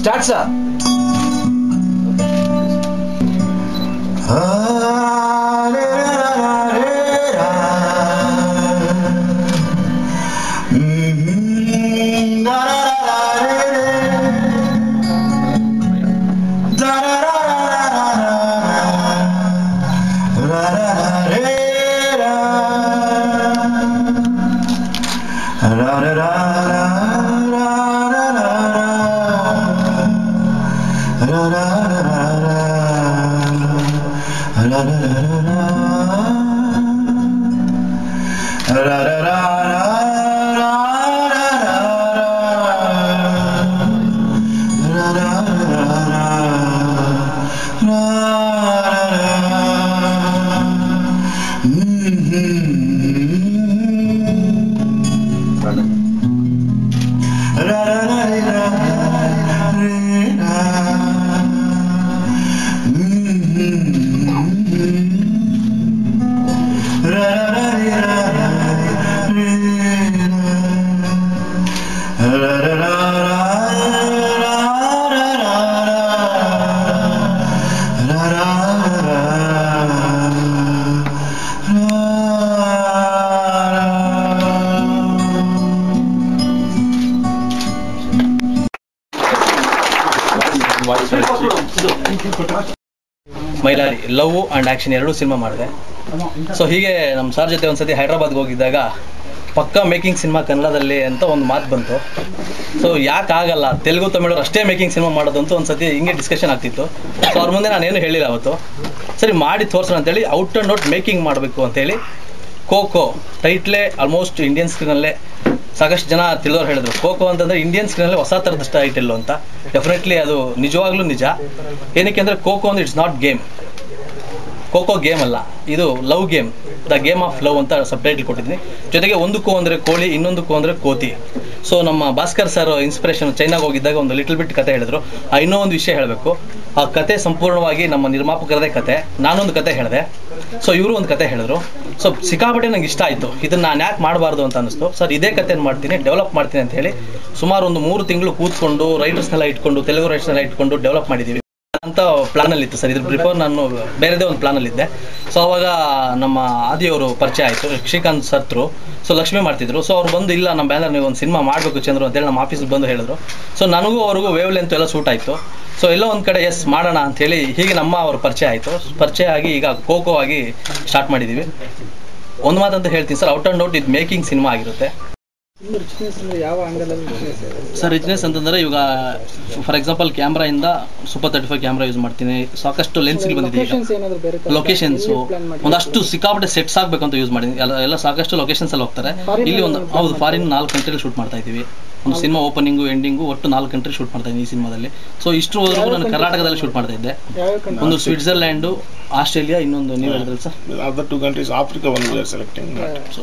Start, sir. Mylari love and action ಎರಡೂ cinema ಮಾಡಿದೆ. So ಹೀಗೆ ನಮ್ಮ ಸಾರ್ ಜೊತೆ ಒಂದು ಸತಿ ಹೈದ್ರಾಬಾದ್ಗೆ ಹೋಗಿದ್ದಾಗ ಪಕ್ಕಾ ಮೇಕಿಂಗ್ ಸಿನಿಮಾ ಕನ್ನಡದಲ್ಲಿ ಅಂತ ಒಂದು ಮಾತು ಬಂತು. ಸೊ ಯಾಕೆ ಆಗಲ್ಲ, ತೆಲುಗು ತಮಿಳರು ಅಷ್ಟೇ ಮೇಕಿಂಗ್ ಸಿನಿಮಾ ಮಾಡೋದು ಅಂತ ಒಂದು ಸತಿ ಹಿಂಗೆ ಡಿಸ್ಕಷನ್ ಆಗ್ತಿತ್ತು. ಸೊ ಅವ್ರ ಮುಂದೆ ನಾನೇನು ಹೇಳಿಲ್ಲ ಅವತ್ತು. ಸರಿ ಮಾಡಿ ತೋರಿಸೋಣ ಅಂತೇಳಿ ಔಟ್ ಆ್ಯಂಡ್ ಔಟ್ ಮೇಕಿಂಗ್ ಮಾಡಬೇಕು ಅಂತೇಳಿ ಕೋಕೋ ಟೈಟ್ಲೇ ಆಲ್ಮೋಸ್ಟ್ ಇಂಡಿಯನ್ ಸ್ಕ್ರೀನಲ್ಲೇ ಸಾಕಷ್ಟು ಜನ ತಿಳಿದವ್ರು ಹೇಳಿದ್ರು. ಕೋಕೋ ಅಂತಂದರೆ ಇಂಡಿಯನ್ ಸ್ಕ್ರೀನಲ್ಲಿ ಹೊಸ ಥರದ ಟೈಟಲ್ಲು ಅಂತ. ಡೆಫಿನೆಟ್ಲಿ ಅದು ನಿಜವಾಗ್ಲೂ ನಿಜ. ಏನಕ್ಕೆ ಅಂದರೆ ಕೋಕೋ ಅಂದರೆ it's not game. Cocoa game ಅಲ್ಲ, ಇದು love game, the game of love ಅಂತ ಸಬ್ ಟೈಟಲ್ ಕೊಟ್ಟಿದ್ದೀನಿ. ಜೊತೆಗೆ ಒಂದು ಕೋ ಅಂದರೆ ಕೋಳಿ, ಇನ್ನೊಂದು ಕೋ ಅಂದರೆ ಕೋತಿ. ಸೊ ನಮ್ಮ ಭಾಸ್ಕರ್ ಸರ್ ಇನ್ಸ್ಪಿರೇಷನ್ ಚೈನಾಗೆ ಹೋಗಿದ್ದಾಗ ಒಂದು ಲಿಟಲ್ ಬಿಟ್ ಕತೆ ಹೇಳಿದ್ರು. ಇನ್ನೂ ಒಂದು ವಿಷಯ ಹೇಳಬೇಕು. ಆ ಕತೆ ಸಂಪೂರ್ಣವಾಗಿ ನಮ್ಮ ನಿರ್ಮಾಪಕರದೇ ಕತೆ, ನಾನೊಂದು ಕತೆ ಹೇಳಿದೆ. ಸೊ ಇವರು ಒಂದು ಕತೆ ಹೇಳಿದ್ರು. ಸೊ ಸಿಕ್ಕಾಪಟ್ಟೆ ನಂಗೆ ಇಷ್ಟ ಆಯಿತು. ಇದನ್ನು ನಾನು ಯಾಕೆ ಮಾಡಬಾರ್ದು ಅಂತ ಅನ್ನಿಸ್ತು. ಸರ್ ಇದೇ ಕತೆಯನ್ನು ಮಾಡ್ತೀನಿ, ಡೆವಲಪ್ ಮಾಡ್ತೀನಿ ಅಂತ ಹೇಳಿ ಸುಮಾರು ಒಂದು 3 ತಿಂಗಳು ಕೂತ್ಕೊಂಡು ರೈಟರ್ಸ್ನೆಲ್ಲ ಇಟ್ಕೊಂಡು, ತೆಲುಗು ರೈಟರ್ಸ್ನೆಲ್ಲ ಇಟ್ಕೊಂಡು ಡೆವಲಪ್ ಮಾಡಿದ್ದೀವಿ ಅಂತ ಪ್ಲಾನಲ್ಲಿತ್ತು ಸರ್. ಇದ್ರ ಬಿಫೋರ್ ನಾನು ಬೇರೆದೇ ಒಂದು ಪ್ಲಾನಲ್ಲಿದ್ದೆ. ಸೊ ಅವಾಗ ನಮ್ಮ ಆದಿಯವರು ಪರಿಚಯ ಆಯಿತು, ಶ್ರೀಕಾಂತ್ ಸರ್ತ್ರು. ಸೊ ಲಕ್ಷ್ಮಿ ಮಾಡ್ತಿದ್ರು. ಸೊ ಅವ್ರು ಬಂದು, ಇಲ್ಲ ನಮ್ಮ ಬ್ಯಾನರ್ ನೀವು ಒಂದು ಸಿನಿಮಾ ಮಾಡಬೇಕು ಚಂದ್ರು ಅಂತೇಳಿ ನಮ್ಮ ಆಫೀಸಿಗೆ ಬಂದು ಹೇಳಿದ್ರು. ಸೊ ನನಗೂ ಅವ್ರಿಗೂ ವೇವ್ ಲೆಂತ್ ಎಲ್ಲ ಸೂಟ್ ಆಯಿತು. ಸೊ ಎಲ್ಲ ಒಂದು ಕಡೆ ಎಸ್ ಮಾಡೋಣ ಅಂಥೇಳಿ ಹೀಗೆ ನಮ್ಮ ಅವ್ರ ಪರಿಚಯ ಆಯಿತು. ಪರಿಚಯ ಆಗಿ ಈಗ ಕೋಕೋ ಆಗಿ ಸ್ಟಾರ್ಟ್ ಮಾಡಿದ್ದೀವಿ. ಒಂದು ಮಾತಂತ ಹೇಳ್ತೀನಿ ಸರ್, ಔಟ್ ಆ್ಯಂಡ್ ಔಟ್ ಇದು ಮೇಕಿಂಗ್ ಸಿನಿಮಾ ಆಗಿರುತ್ತೆ. ಸರ್ ರಿಚ್ನೆಸ್ ಅಂತಂದರೆ ಇವಾಗ ಫಾರ್ ಎಕ್ಸಾಂಪಲ್ ಕ್ಯಾಮ್ರಾಯಿಂದ ಸೂಪರ್ 35 ಕ್ಯಾಮ್ರಾ ಯೂಸ್ ಮಾಡ್ತೀನಿ. ಸಾಕಷ್ಟು ಲೆನ್ಸ್ಗಳು ಬಂದಿದೆ. ಲೊಕೇಶನ್ಸು ಒಂದಷ್ಟು ಸಿಕ್ಕಾಪಟ್ಟೆ ಸೆಟ್ಸ್ ಆಗಬೇಕು ಅಂತ ಯೂಸ್ ಮಾಡಿದ್ದೀನಿ. ಎಲ್ಲ ಸಾಕಷ್ಟು ಲೊಕೇಶನ್ಸ್ ಅಲ್ಲಿ ಹೋಗ್ತಾರೆ. ಇಲ್ಲಿ ಒಂದು ಹೌದು, ಫಾರಿನ್ 4 ಕಂಟ್ರಿಲಿ ಶೂಟ್ ಮಾಡ್ತಾ ಇದ್ದೀವಿ. ಒಂದು ಸಿನಿಮಾ ಓಪನಿಂಗು ಎಂಡಿಂಗು ಒಟ್ಟು 4 ಕಂಟ್ರಿ ಶೂಟ್ ಮಾಡ್ತಾ ಇದ್ದೀನಿ ಈ ಸಿನಿಮಾದಲ್ಲಿ. ಸೊ ಇಷ್ಟರವರೆಗೂ ನಾನು ಕರ್ನಾಟಕದಲ್ಲಿ ಶೂಟ್ ಮಾಡ್ತಾ ಇದ್ದೆ. ಒಂದು ಸ್ವಿಟ್ಜರ್ಲ್ಯಾಂಡು, ಆಸ್ಟ್ರೇಲಿಯಾ, ಇನ್ನೊಂದು ನೀವು ಹೇಳಿದ್ರಲ್ಲ sir, other 2 countries, Africa one we are selecting. So